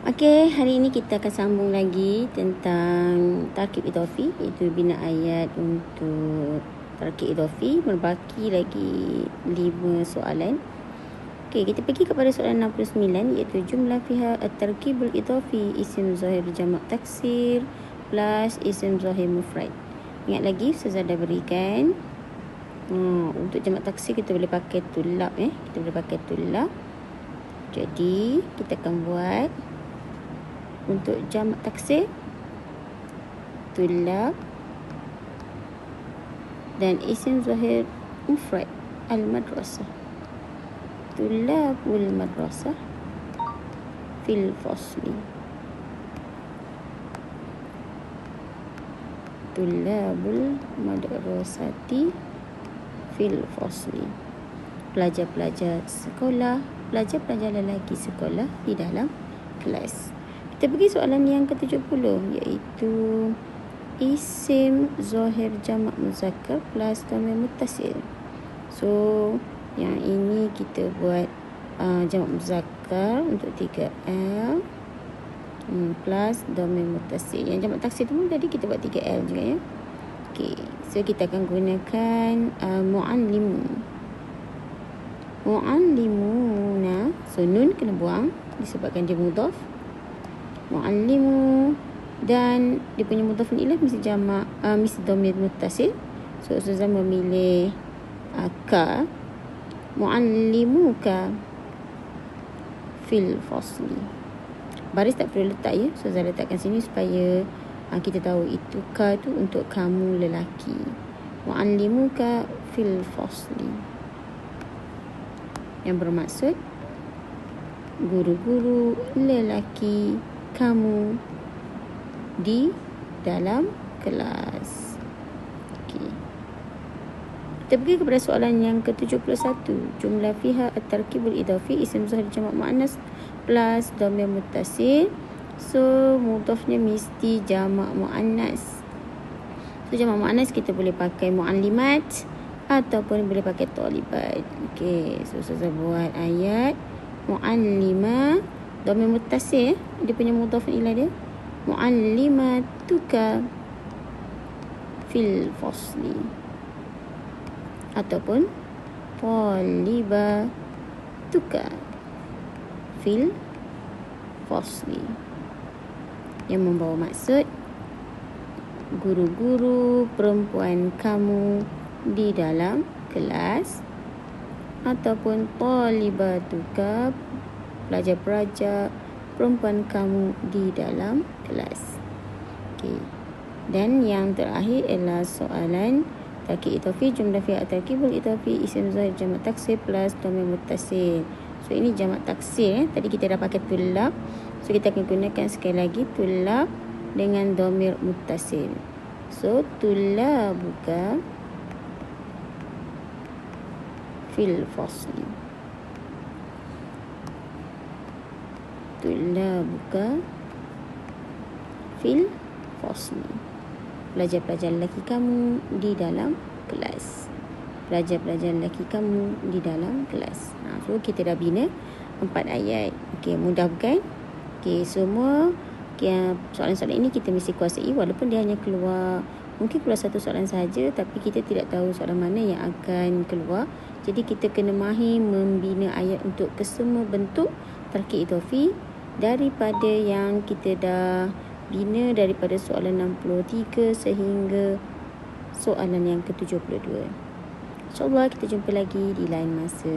Okey, hari ini kita akan sambung lagi tentang tarkib idhafi, iaitu bina ayat untuk tarkib idhafi. Berbaki lagi 5 soalan. Okey, kita pergi kepada soalan 69, iaitu jumlah fiha at-tarkibul idhafi isim zahir jamak taksir plus isim zahir mufrad. Ingat lagi Ustazah dah berikan untuk jamak taksir kita boleh pakai tulab, kita boleh pakai tulab. Jadi kita akan buat untuk jamak taksir tulab dan isim zahir mufrad al-madrasah. Tulabul madrasah fil fasli. Tulabul madrasati fil fasli. Pelajar-pelajar sekolah, pelajar-pelajar lelaki sekolah di dalam kelas. Kita pergi soalan yang ke-70, iaitu isim zahir jamak muzakkar plus dhamir muttasil. So yang ini kita buat jamak muzakkar untuk 3L plus dhamir muttasil. Yang jamak taksir tu tadi kita buat 3L juga ya. Okey, so kita akan gunakan mu'allimuna. So nun kena buang disebabkan dia mudhaf. Mu'allimu, dan dia punya mudhaf ilaih mesti jamak, mesti dhamir muttasil. So Ustazah memilih ka. Mu'allimuka fil fasli. Baris tak perlu letak ya, Ustazah letakkan sini supaya kita tahu itu ka tu untuk kamu lelaki. Mu'allimuka fil fasli, yang bermaksud guru-guru lelaki kamu di dalam kelas. Okey. Kita pergi kepada soalan yang ke-71. Jumlah fiha at-tarkibul idhafi isim zahir jamak muannas plus dhamir muttasil. So mudhafnya mesti jamak muannas. So jamak muannas kita boleh pakai muallimat ataupun boleh pakai talibat. Okey, so Ustazah buat ayat muallimah dhamir muttasil, dia punya mudhaf ilaih dia muallimatuka fil fasli ataupun talibatuka fil fasli, yang membawa maksud guru-guru perempuan kamu di dalam kelas, ataupun talibatuka pelajar-pelajar perempuan kamu di dalam kelas. Okey. Dan yang terakhir adalah soalan tarkib idhafi, jumlah fi'il tarkibul idhafi isim zahir jamak taksir plus dhamir muttasil. So ini jamak taksir tadi kita dah pakai tulab. So kita akan gunakan sekali lagi tulab dengan dhamir muttasil. So tulabuka fil fasli. Tulabuka fil fasli. Pelajar-pelajar lelaki kamu di dalam kelas. Pelajar-pelajar lelaki kamu di dalam kelas. So kita dah bina 4 ayat. Okey, mudah bukan? Okey, semua soalan-soalan ini kita mesti kuasai, walaupun dia hanya mungkin keluar satu soalan sahaja, tapi kita tidak tahu soalan mana yang akan keluar. Jadi kita kena mahir membina ayat untuk kesemua bentuk tarkib idhafi daripada yang kita dah bina daripada soalan 63 sehingga soalan yang ke-72. InsyaAllah kita jumpa lagi di lain masa.